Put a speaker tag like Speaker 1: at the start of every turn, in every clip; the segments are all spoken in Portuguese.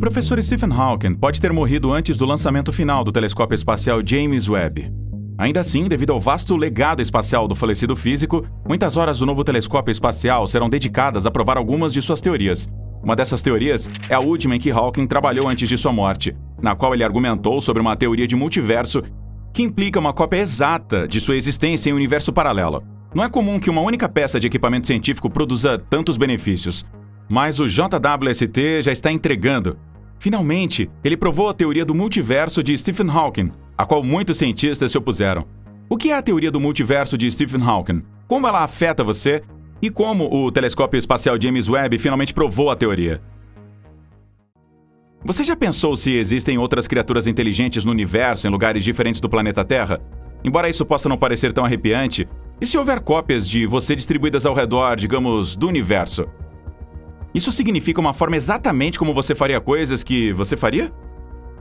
Speaker 1: professor Stephen Hawking pode ter morrido antes do lançamento final do telescópio espacial James Webb. Ainda assim, devido ao vasto legado espacial do falecido físico, muitas horas do novo telescópio espacial serão dedicadas a provar algumas de suas teorias. Uma dessas teorias é a última em que Hawking trabalhou antes de sua morte, na qual ele argumentou sobre uma teoria de multiverso que implica uma cópia exata de sua existência em um universo paralelo. Não é comum que uma única peça de equipamento científico produza tantos benefícios. Mas o JWST já está entregando. Finalmente, ele provou a teoria do multiverso de Stephen Hawking, a qual muitos cientistas se opuseram. O que é a teoria do multiverso de Stephen Hawking? Como ela afeta você? E como o telescópio espacial James Webb finalmente provou a teoria? Você já pensou se existem outras criaturas inteligentes no universo em lugares diferentes do planeta Terra? Embora isso possa não parecer tão arrepiante, e se houver cópias de você distribuídas ao redor, digamos, do universo? Isso significa uma forma exatamente como você faria coisas que você faria?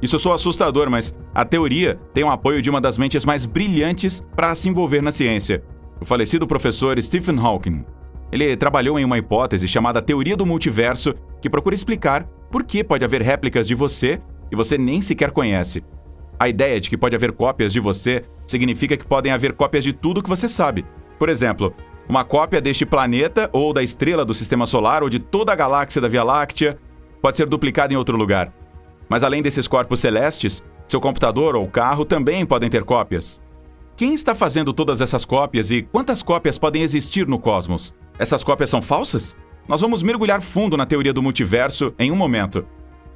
Speaker 1: Isso soa assustador, mas a teoria tem o apoio de uma das mentes mais brilhantes para se envolver na ciência, o falecido professor Stephen Hawking. Ele trabalhou em uma hipótese chamada teoria do multiverso, que procura explicar por que pode haver réplicas de você que você nem sequer conhece. A ideia de que pode haver cópias de você significa que podem haver cópias de tudo que você sabe. Por exemplo, uma cópia deste planeta ou da estrela do Sistema Solar ou de toda a galáxia da Via Láctea pode ser duplicada em outro lugar. Mas além desses corpos celestes, seu computador ou carro também podem ter cópias. Quem está fazendo todas essas cópias e quantas cópias podem existir no cosmos? Essas cópias são falsas? Nós vamos mergulhar fundo na teoria do multiverso em um momento.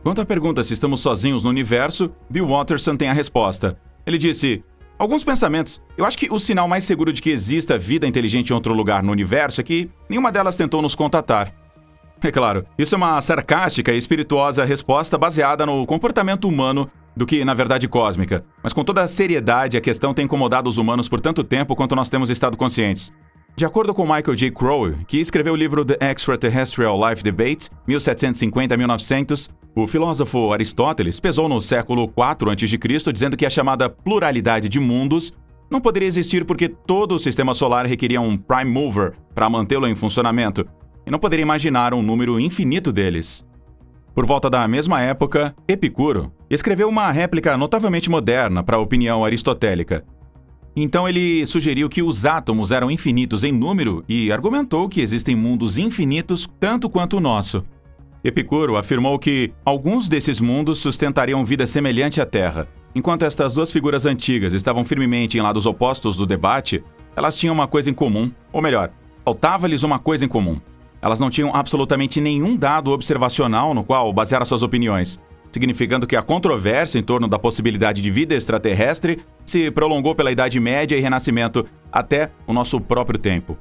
Speaker 1: Quanto à pergunta se estamos sozinhos no universo, Bill Watterson tem a resposta. Ele disse: alguns pensamentos. Eu acho que o sinal mais seguro de que exista vida inteligente em outro lugar no universo é que nenhuma delas tentou nos contatar. É claro, isso é uma sarcástica e espirituosa resposta baseada no comportamento humano do que, na verdade, cósmica. Mas com toda a seriedade, a questão tem incomodado os humanos por tanto tempo quanto nós temos estado conscientes. De acordo com Michael J. Crow, que escreveu o livro The Extraterrestrial Life Debate, 1750-1900, o filósofo Aristóteles pesou no século IV a.C., dizendo que a chamada pluralidade de mundos não poderia existir porque todo o sistema solar requeria um prime mover para mantê-lo em funcionamento, e não poderia imaginar um número infinito deles. Por volta da mesma época, Epicuro escreveu uma réplica notavelmente moderna para a opinião aristotélica. Então ele sugeriu que os átomos eram infinitos em número e argumentou que existem mundos infinitos tanto quanto o nosso. Epicuro afirmou que alguns desses mundos sustentariam vida semelhante à Terra. Enquanto estas duas figuras antigas estavam firmemente em lados opostos do debate, elas tinham uma coisa em comum, ou melhor, faltava-lhes uma coisa em comum. Elas não tinham absolutamente nenhum dado observacional no qual basear suas opiniões, significando que a controvérsia em torno da possibilidade de vida extraterrestre se prolongou pela Idade Média e Renascimento até o nosso próprio tempo.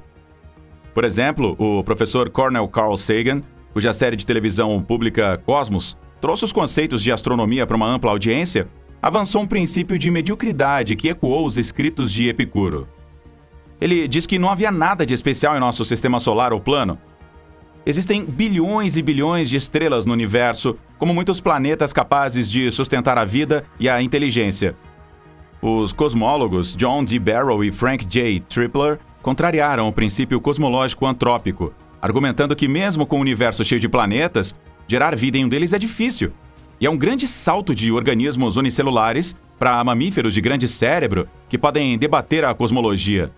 Speaker 1: Por exemplo, o professor Cornel Carl Sagan, cuja série de televisão pública Cosmos trouxe os conceitos de astronomia para uma ampla audiência, avançou um princípio de mediocridade que ecoou os escritos de Epicuro. Ele diz que não havia nada de especial em nosso sistema solar ou plano. Existem bilhões e bilhões de estrelas no universo, como muitos planetas capazes de sustentar a vida e a inteligência. Os cosmólogos John D. Barrow e Frank J. Tripler contrariaram o princípio cosmológico antrópico, argumentando que mesmo com um universo cheio de planetas, gerar vida em um deles é difícil. E é um grande salto de organismos unicelulares para mamíferos de grande cérebro que podem debater a cosmologia.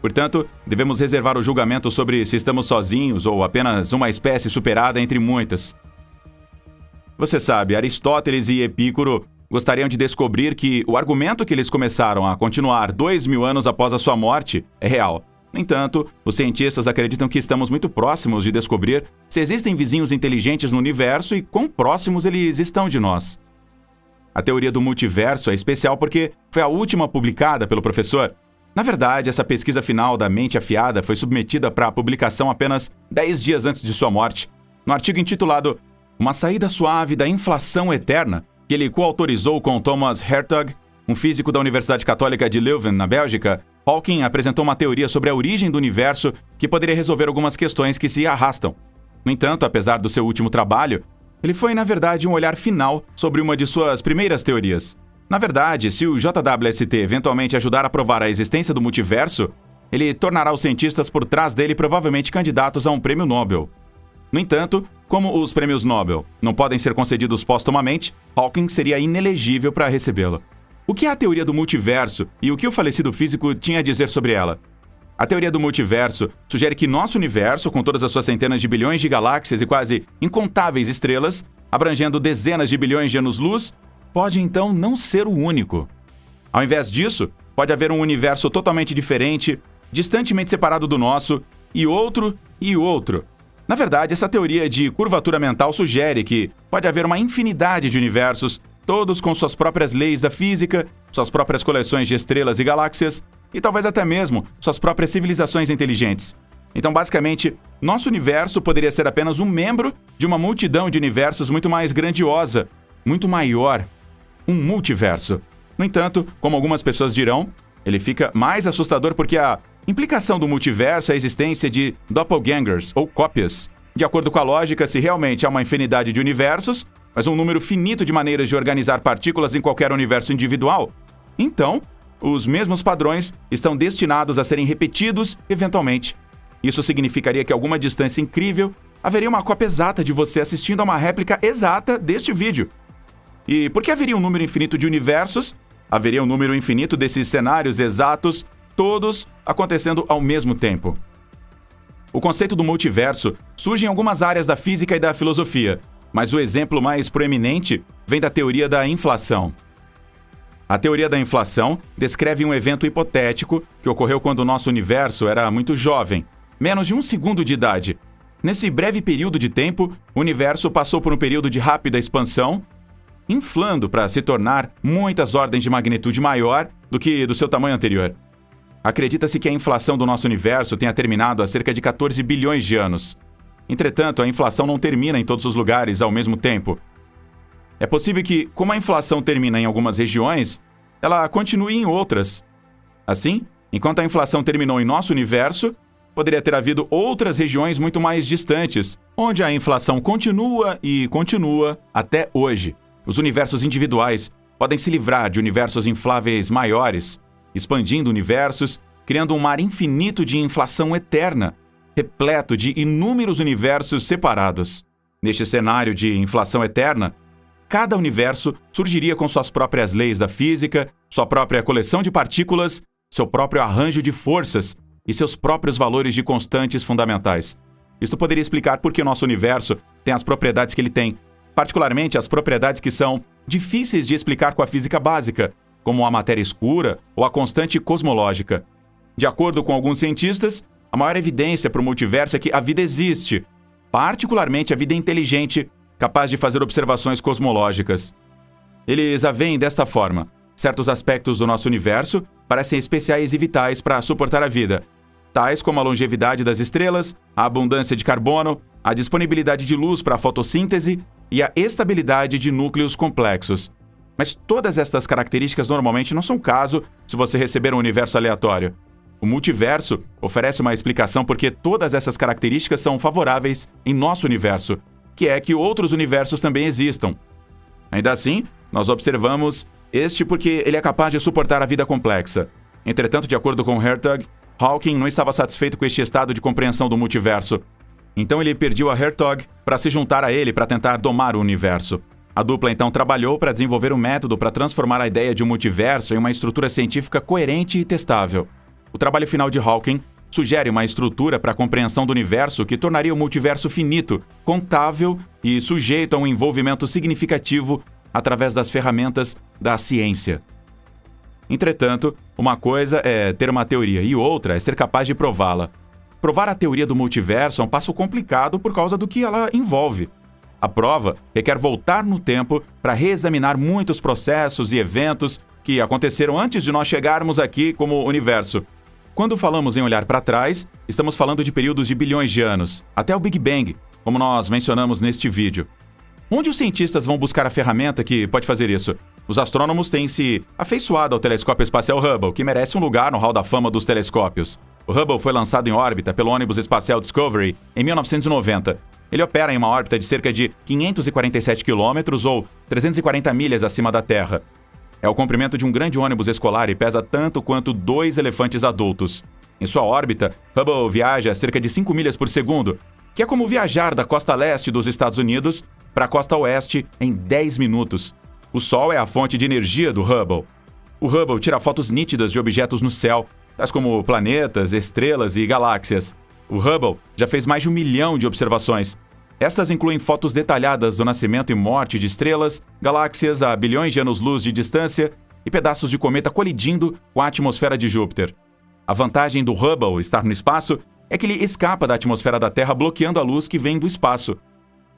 Speaker 1: Portanto, devemos reservar o julgamento sobre se estamos sozinhos ou apenas uma espécie superada entre muitas. Você sabe, Aristóteles e Epicuro gostariam de descobrir que o argumento que eles começaram a continuar 2000 anos após a sua morte é real. No entanto, os cientistas acreditam que estamos muito próximos de descobrir se existem vizinhos inteligentes no universo e quão próximos eles estão de nós. A teoria do multiverso é especial porque foi a última publicada pelo professor. Na verdade, essa pesquisa final da mente afiada foi submetida para publicação apenas 10 dias antes de sua morte, no artigo intitulado Uma saída suave da inflação eterna, que ele coautorizou com Thomas Hertog, um físico da Universidade Católica de Leuven, na Bélgica. Hawking apresentou uma teoria sobre a origem do universo que poderia resolver algumas questões que se arrastam. No entanto, apesar do seu último trabalho, ele foi, na verdade, um olhar final sobre uma de suas primeiras teorias. Na verdade, se o JWST eventualmente ajudar a provar a existência do multiverso, ele tornará os cientistas por trás dele provavelmente candidatos a um prêmio Nobel. No entanto, como os prêmios Nobel não podem ser concedidos póstumamente, Hawking seria inelegível para recebê-lo. O que é a teoria do multiverso e o que o falecido físico tinha a dizer sobre ela? A teoria do multiverso sugere que nosso universo, com todas as suas centenas de bilhões de galáxias e quase incontáveis estrelas, abrangendo dezenas de bilhões de anos-luz, pode então não ser o único. Ao invés disso, pode haver um universo totalmente diferente, distantemente separado do nosso, e outro e outro. Na verdade, essa teoria de curvatura mental sugere que pode haver uma infinidade de universos, todos com suas próprias leis da física, suas próprias coleções de estrelas e galáxias, e talvez até mesmo suas próprias civilizações inteligentes. Então, basicamente, nosso universo poderia ser apenas um membro de uma multidão de universos muito mais grandiosa, muito maior, um multiverso. No entanto, como algumas pessoas dirão, ele fica mais assustador porque a implicação do multiverso é a existência de doppelgangers, ou cópias. De acordo com a lógica, se realmente há uma infinidade de universos, mas um número finito de maneiras de organizar partículas em qualquer universo individual, então, os mesmos padrões estão destinados a serem repetidos eventualmente. Isso significaria que a alguma distância incrível haveria uma cópia exata de você assistindo a uma réplica exata deste vídeo. E por que haveria um número infinito de universos? Haveria um número infinito desses cenários exatos, todos acontecendo ao mesmo tempo. O conceito do multiverso surge em algumas áreas da física e da filosofia, mas o exemplo mais proeminente vem da teoria da inflação. A teoria da inflação descreve um evento hipotético que ocorreu quando o nosso universo era muito jovem, menos de 1 segundo de idade. Nesse breve período de tempo, o universo passou por um período de rápida expansão, inflando para se tornar muitas ordens de magnitude maior do que do seu tamanho anterior. Acredita-se que a inflação do nosso universo tenha terminado há cerca de 14 bilhões de anos. Entretanto, a inflação não termina em todos os lugares ao mesmo tempo. É possível que, como a inflação termina em algumas regiões, ela continue em outras. Assim, enquanto a inflação terminou em nosso universo, poderia ter havido outras regiões muito mais distantes, onde a inflação continua e continua até hoje. Os universos individuais podem se livrar de universos infláveis maiores, expandindo universos, criando um mar infinito de inflação eterna, repleto de inúmeros universos separados. Neste cenário de inflação eterna, cada universo surgiria com suas próprias leis da física, sua própria coleção de partículas, seu próprio arranjo de forças e seus próprios valores de constantes fundamentais. Isto poderia explicar por que o nosso universo tem as propriedades que ele tem, particularmente as propriedades que são difíceis de explicar com a física básica, como a matéria escura ou a constante cosmológica. De acordo com alguns cientistas, a maior evidência para o multiverso é que a vida existe, particularmente a vida inteligente, capaz de fazer observações cosmológicas. Eles a veem desta forma: certos aspectos do nosso universo parecem especiais e vitais para suportar a vida, tais como a longevidade das estrelas, a abundância de carbono, a disponibilidade de luz para a fotossíntese e a estabilidade de núcleos complexos. Mas todas estas características normalmente não são o caso se você receber um universo aleatório. O multiverso oferece uma explicação porque todas essas características são favoráveis em nosso universo, que é que outros universos também existam. Ainda assim, nós observamos este porque ele é capaz de suportar a vida complexa. Entretanto, de acordo com Hertog, Hawking não estava satisfeito com este estado de compreensão do multiverso. Então ele pediu a Hertog para se juntar a ele para tentar domar o universo. A dupla então trabalhou para desenvolver um método para transformar a ideia de um multiverso em uma estrutura científica coerente e testável. O trabalho final de Hawking sugere uma estrutura para a compreensão do universo que tornaria o multiverso finito, contável e sujeito a um envolvimento significativo através das ferramentas da ciência. Entretanto, uma coisa é ter uma teoria e outra é ser capaz de prová-la. Provar a teoria do multiverso é um passo complicado por causa do que ela envolve. A prova requer voltar no tempo para reexaminar muitos processos e eventos que aconteceram antes de nós chegarmos aqui como universo. Quando falamos em olhar para trás, estamos falando de períodos de bilhões de anos, até o Big Bang, como nós mencionamos neste vídeo. Onde os cientistas vão buscar a ferramenta que pode fazer isso? Os astrônomos têm se afeiçoado ao telescópio espacial Hubble, que merece um lugar no hall da fama dos telescópios. O Hubble foi lançado em órbita pelo ônibus espacial Discovery em 1990. Ele opera em uma órbita de cerca de 547 quilômetros ou 340 milhas acima da Terra. É o comprimento de um grande ônibus escolar e pesa tanto quanto 2 elefantes adultos. Em sua órbita, Hubble viaja a cerca de 5 milhas por segundo, que que é como viajar da costa leste dos Estados Unidos para a costa oeste em 10 minutos. O Sol é a fonte de energia do Hubble. O Hubble tira fotos nítidas de objetos no céu, tais como planetas, estrelas e galáxias. O Hubble já fez mais de 1 milhão de observações. Estas incluem fotos detalhadas do nascimento e morte de estrelas, galáxias a bilhões de anos-luz de distância e pedaços de cometa colidindo com a atmosfera de Júpiter. A vantagem do Hubble estar no espaço é que ele escapa da atmosfera da Terra bloqueando a luz que vem do espaço.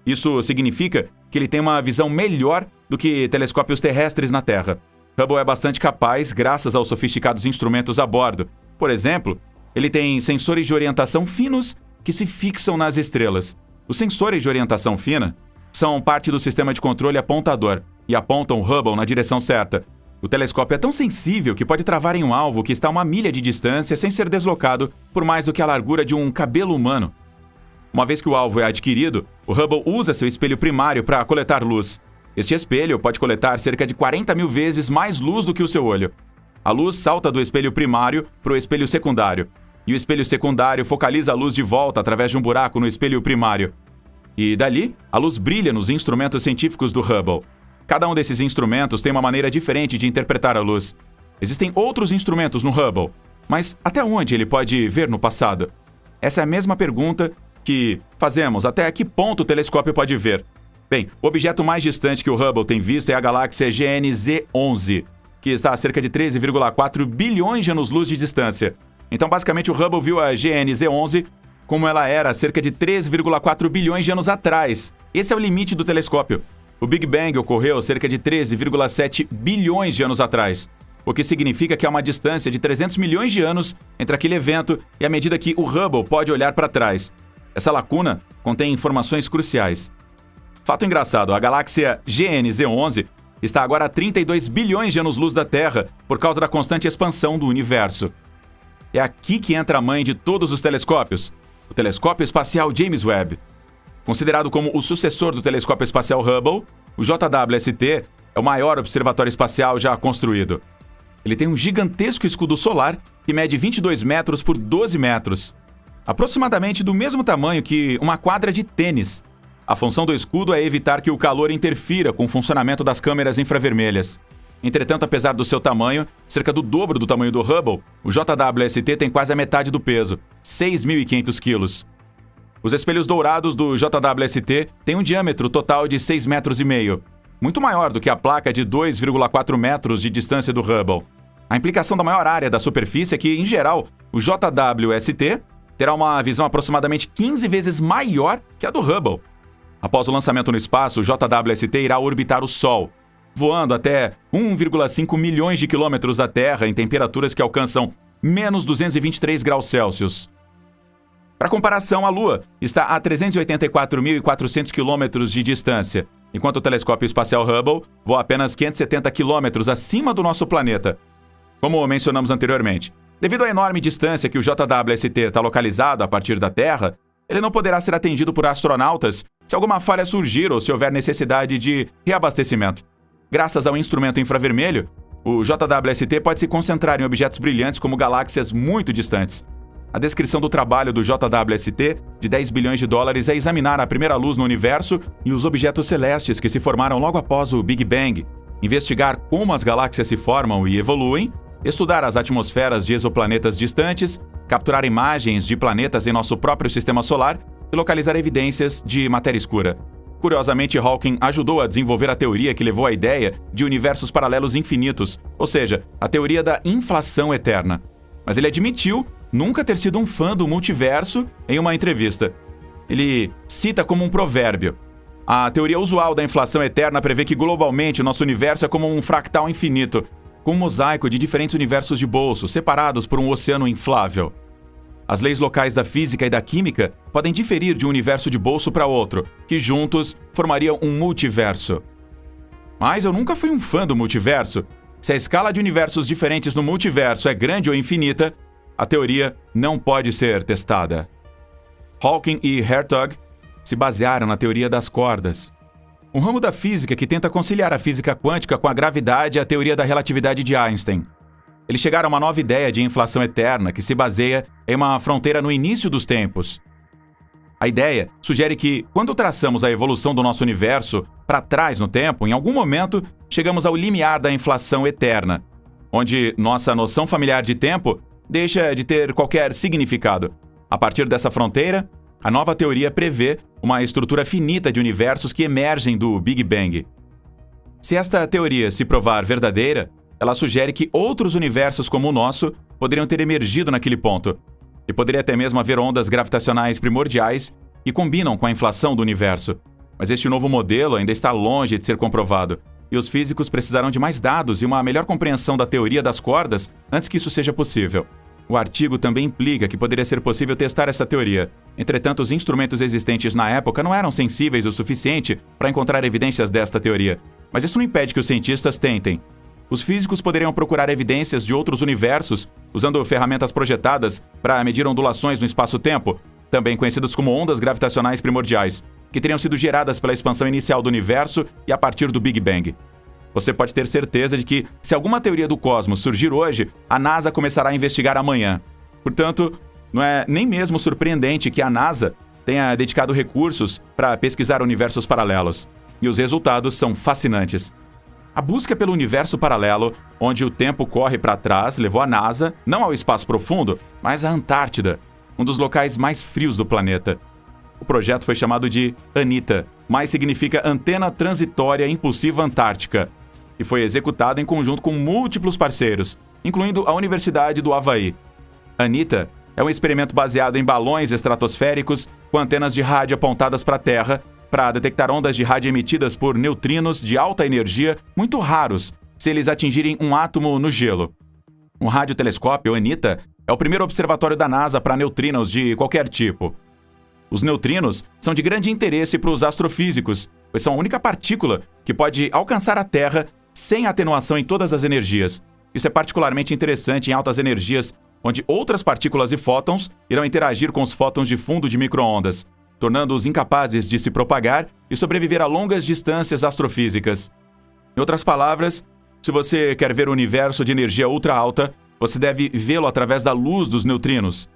Speaker 1: Isso significa que ele tem uma visão melhor do que telescópios terrestres na Terra. Hubble é bastante capaz graças aos sofisticados instrumentos a bordo. Por exemplo, ele tem sensores de orientação finos que se fixam nas estrelas. Os sensores de orientação fina são parte do sistema de controle apontador e apontam o Hubble na direção certa. O telescópio é tão sensível que pode travar em um alvo que está a 1 milha de distância sem ser deslocado por mais do que a largura de um cabelo humano. Uma vez que o alvo é adquirido, o Hubble usa seu espelho primário para coletar luz. Este espelho pode coletar cerca de 40 mil vezes mais luz do que o seu olho. A luz salta do espelho primário para o espelho secundário, e o espelho secundário focaliza a luz de volta através de um buraco no espelho primário. E dali, a luz brilha nos instrumentos científicos do Hubble. Cada um desses instrumentos tem uma maneira diferente de interpretar a luz. Existem outros instrumentos no Hubble, mas até onde ele pode ver no passado? Essa é a mesma pergunta que fazemos: até que ponto o telescópio pode ver? Bem, o objeto mais distante que o Hubble tem visto é a galáxia GNZ11, que está a cerca de 13,4 bilhões de anos-luz de distância. Então, basicamente, o Hubble viu a GNZ11 como ela era há cerca de 13,4 bilhões de anos atrás. Esse é o limite do telescópio. O Big Bang ocorreu cerca de 13,7 bilhões de anos atrás, o que significa que há uma distância de 300 milhões de anos entre aquele evento e a medida que o Hubble pode olhar para trás. Essa lacuna contém informações cruciais. Fato engraçado, a galáxia GNZ11 está agora a 32 bilhões de anos-luz da Terra por causa da constante expansão do universo. É aqui que entra a mãe de todos os telescópios, o Telescópio Espacial James Webb. Considerado como o sucessor do Telescópio Espacial Hubble, o JWST é o maior observatório espacial já construído. Ele tem um gigantesco escudo solar que mede 22 metros por 12 metros, aproximadamente do mesmo tamanho que uma quadra de tênis. A função do escudo é evitar que o calor interfira com o funcionamento das câmeras infravermelhas. Entretanto, apesar do seu tamanho, cerca do dobro do tamanho do Hubble, o JWST tem quase a metade do peso, 6.500 quilos. Os espelhos dourados do JWST têm um diâmetro total de 6,5 metros, muito maior do que a placa de 2,4 metros de distância do Hubble. A implicação da maior área da superfície é que, em geral, o JWST terá uma visão aproximadamente 15 vezes maior que a do Hubble. Após o lançamento no espaço, o JWST irá orbitar o Sol, voando até 1,5 milhões de quilômetros da Terra em temperaturas que alcançam menos 223 graus Celsius. Para comparação, a Lua está a 384.400 quilômetros de distância, enquanto o telescópio espacial Hubble voa apenas 570 quilômetros acima do nosso planeta. Como mencionamos anteriormente, devido à enorme distância que o JWST está localizado a partir da Terra, ele não poderá ser atendido por astronautas se alguma falha surgir ou se houver necessidade de reabastecimento. Graças ao instrumento infravermelho, o JWST pode se concentrar em objetos brilhantes como galáxias muito distantes. A descrição do trabalho do JWST, de 10 bilhões de dólares, é examinar a primeira luz no universo e os objetos celestes que se formaram logo após o Big Bang, investigar como as galáxias se formam e evoluem, estudar as atmosferas de exoplanetas distantes, capturar imagens de planetas em nosso próprio sistema solar e localizar evidências de matéria escura. Curiosamente, Hawking ajudou a desenvolver a teoria que levou à ideia de universos paralelos infinitos, ou seja, a teoria da inflação eterna. Mas ele admitiu nunca ter sido um fã do multiverso em uma entrevista. Ele cita como um provérbio: a teoria usual da inflação eterna prevê que globalmente o nosso universo é como um fractal infinito, com um mosaico de diferentes universos de bolso, separados por um oceano inflável. As leis locais da física e da química podem diferir de um universo de bolso para outro, que juntos formariam um multiverso. Mas eu nunca fui um fã do multiverso. Se a escala de universos diferentes no multiverso é grande ou infinita, a teoria não pode ser testada. Hawking e Hertog se basearam na teoria das cordas, um ramo da física que tenta conciliar a física quântica com a gravidade e a teoria da relatividade de Einstein. Eles chegaram a uma nova ideia de inflação eterna que se baseia em uma fronteira no início dos tempos. A ideia sugere que, quando traçamos a evolução do nosso universo para trás no tempo, em algum momento chegamos ao limiar da inflação eterna, onde nossa noção familiar de tempo deixa de ter qualquer significado. A partir dessa fronteira, a nova teoria prevê uma estrutura finita de universos que emergem do Big Bang. Se esta teoria se provar verdadeira, ela sugere que outros universos como o nosso poderiam ter emergido naquele ponto, e poderia até mesmo haver ondas gravitacionais primordiais que combinam com a inflação do universo. Mas este novo modelo ainda está longe de ser comprovado, e os físicos precisarão de mais dados e uma melhor compreensão da teoria das cordas antes que isso seja possível. O artigo também implica que poderia ser possível testar essa teoria. Entretanto, os instrumentos existentes na época não eram sensíveis o suficiente para encontrar evidências desta teoria. Mas isso não impede que os cientistas tentem. Os físicos poderiam procurar evidências de outros universos usando ferramentas projetadas para medir ondulações no espaço-tempo, também conhecidas como ondas gravitacionais primordiais, que teriam sido geradas pela expansão inicial do universo e a partir do Big Bang. Você pode ter certeza de que, se alguma teoria do cosmos surgir hoje, a NASA começará a investigar amanhã. Portanto, não é nem mesmo surpreendente que a NASA tenha dedicado recursos para pesquisar universos paralelos. E os resultados são fascinantes. A busca pelo universo paralelo, onde o tempo corre para trás, levou a NASA não ao espaço profundo, mas à Antártida, um dos locais mais frios do planeta. O projeto foi chamado de ANITA, mas significa Antena Transitória Impulsiva Antártica, e foi executado em conjunto com múltiplos parceiros, incluindo a Universidade do Havaí. ANITA é um experimento baseado em balões estratosféricos com antenas de rádio apontadas para a Terra para detectar ondas de rádio emitidas por neutrinos de alta energia muito raros se eles atingirem um átomo no gelo. Um radiotelescópio, ANITA, é o primeiro observatório da NASA para neutrinos de qualquer tipo. Os neutrinos são de grande interesse para os astrofísicos, pois são a única partícula que pode alcançar a Terra sem atenuação em todas as energias. Isso é particularmente interessante em altas energias, onde outras partículas e fótons irão interagir com os fótons de fundo de micro-ondas, tornando-os incapazes de se propagar e sobreviver a longas distâncias astrofísicas. Em outras palavras, se você quer ver o universo de energia ultra alta, você deve vê-lo através da luz dos neutrinos.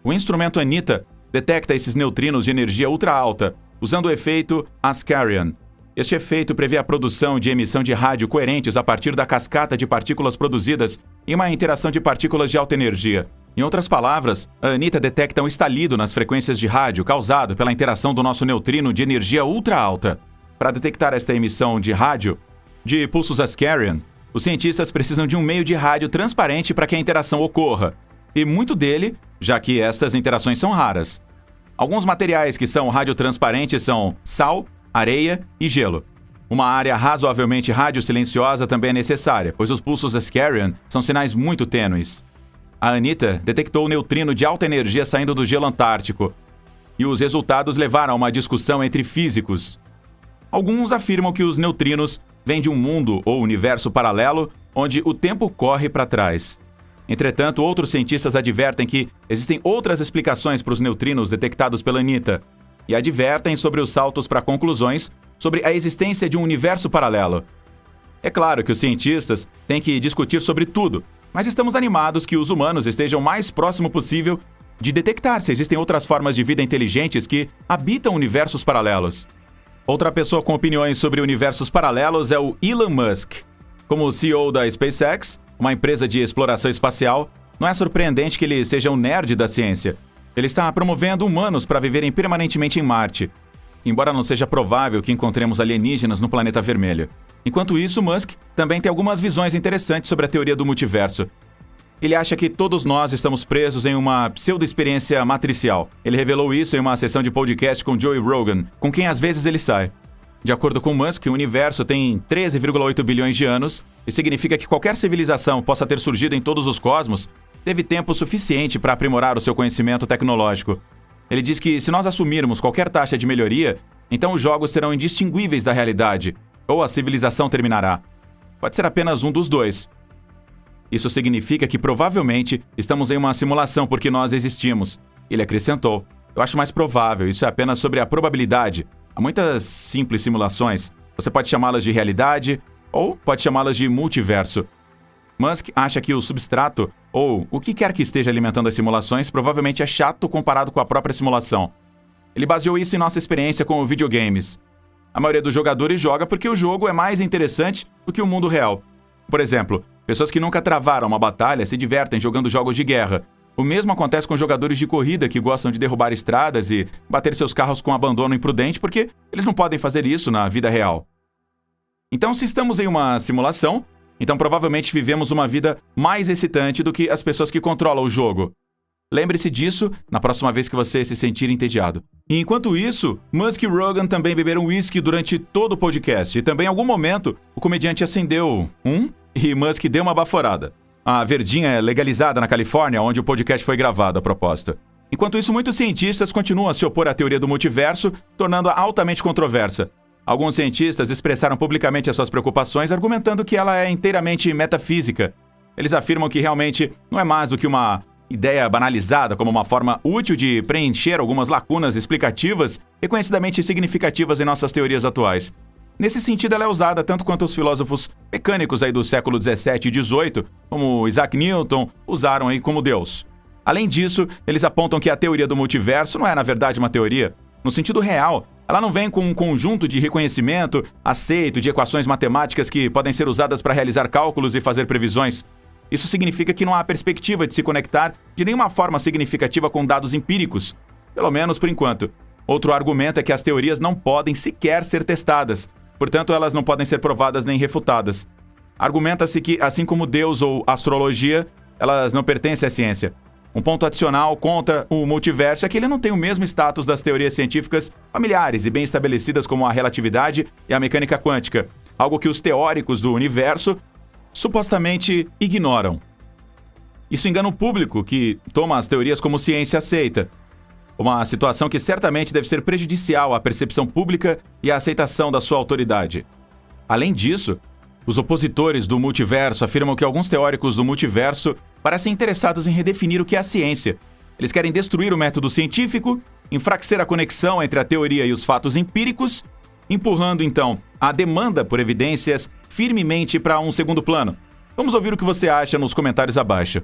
Speaker 1: O instrumento ANITA detecta esses neutrinos de energia ultra alta, usando o efeito Ascarian. Este efeito prevê a produção de emissão de rádio coerentes a partir da cascata de partículas produzidas em uma interação de partículas de alta energia. Em outras palavras, a ANITA detecta um estalido nas frequências de rádio causado pela interação do nosso neutrino de energia ultra alta. Para detectar esta emissão de rádio, de pulsos Ascarian, os cientistas precisam de um meio de rádio transparente para que a interação ocorra, e muito dele, já que estas interações são raras. Alguns materiais que são radiotransparentes são sal, areia e gelo. Uma área razoavelmente radiosilenciosa também é necessária, pois os pulsos Ascarian são sinais muito tênues. A ANITA detectou o neutrino de alta energia saindo do gelo antártico, e os resultados levaram a uma discussão entre físicos. Alguns afirmam que os neutrinos vêm de um mundo ou universo paralelo onde o tempo corre para trás. Entretanto, outros cientistas advertem que existem outras explicações para os neutrinos detectados pela ANITA, e advertem sobre os saltos para conclusões sobre a existência de um universo paralelo. É claro que os cientistas têm que discutir sobre tudo, mas estamos animados que os humanos estejam o mais próximo possível de detectar se existem outras formas de vida inteligentes que habitam universos paralelos. Outra pessoa com opiniões sobre universos paralelos é o Elon Musk. Como CEO da SpaceX, uma empresa de exploração espacial, não é surpreendente que ele seja um nerd da ciência. Ele está promovendo humanos para viverem permanentemente em Marte, embora não seja provável que encontremos alienígenas no planeta vermelho. Enquanto isso, Musk também tem algumas visões interessantes sobre a teoria do multiverso. Ele acha que todos nós estamos presos em uma pseudo-experiência matricial. Ele revelou isso em uma sessão de podcast com Joe Rogan, com quem às vezes ele sai. De acordo com Musk, o universo tem 13,8 bilhões de anos e significa que qualquer civilização possa ter surgido em todos os cosmos teve tempo suficiente para aprimorar o seu conhecimento tecnológico. Ele diz que se nós assumirmos qualquer taxa de melhoria, então os jogos serão indistinguíveis da realidade, ou a civilização terminará. Pode ser apenas um dos dois. Isso significa que provavelmente estamos em uma simulação porque nós existimos. Ele acrescentou: eu acho mais provável, isso é apenas sobre a probabilidade. Há muitas simples simulações. Você pode chamá-las de realidade ou pode chamá-las de multiverso. Musk acha que o substrato, ou o que quer que esteja alimentando as simulações, provavelmente é chato comparado com a própria simulação. Ele baseou isso em nossa experiência com videogames. A maioria dos jogadores joga porque o jogo é mais interessante do que o mundo real. Por exemplo, pessoas que nunca travaram uma batalha se divertem jogando jogos de guerra. O mesmo acontece com jogadores de corrida que gostam de derrubar estradas e bater seus carros com abandono imprudente porque eles não podem fazer isso na vida real. Então, se estamos em uma simulação, então provavelmente vivemos uma vida mais excitante do que as pessoas que controlam o jogo. Lembre-se disso na próxima vez que você se sentir entediado. E enquanto isso, Musk e Rogan também beberam uísque durante todo o podcast. E também em algum momento, o comediante acendeu e Musk deu uma baforada. A verdinha é legalizada na Califórnia, onde o podcast foi gravado, a propósito. Enquanto isso, muitos cientistas continuam a se opor à teoria do multiverso, tornando-a altamente controversa. Alguns cientistas expressaram publicamente as suas preocupações, argumentando que ela é inteiramente metafísica. Eles afirmam que realmente não é mais do que uma ideia banalizada como uma forma útil de preencher algumas lacunas explicativas reconhecidamente significativas em nossas teorias atuais. Nesse sentido, ela é usada tanto quanto os filósofos mecânicos aí do século 17 e 18, como Isaac Newton, usaram aí como Deus. Além disso, eles apontam que a teoria do multiverso não é, na verdade, uma teoria. No sentido real, ela não vem com um conjunto de reconhecimento aceito de equações matemáticas que podem ser usadas para realizar cálculos e fazer previsões. Isso significa que não há perspectiva de se conectar de nenhuma forma significativa com dados empíricos, pelo menos por enquanto. Outro argumento é que as teorias não podem sequer ser testadas, portanto elas não podem ser provadas nem refutadas. Argumenta-se que, assim como Deus ou astrologia, elas não pertencem à ciência. Um ponto adicional contra o multiverso é que ele não tem o mesmo status das teorias científicas familiares e bem estabelecidas como a relatividade e a mecânica quântica, algo que os teóricos do universo supostamente ignoram. Isso engana o público, que toma as teorias como ciência aceita. Uma situação que certamente deve ser prejudicial à percepção pública e à aceitação da sua autoridade. Além disso, os opositores do multiverso afirmam que alguns teóricos do multiverso parecem interessados em redefinir o que é a ciência. Eles querem destruir o método científico, enfraquecer a conexão entre a teoria e os fatos empíricos, empurrando, então, a demanda por evidências firmemente para um segundo plano. Vamos ouvir o que você acha nos comentários abaixo.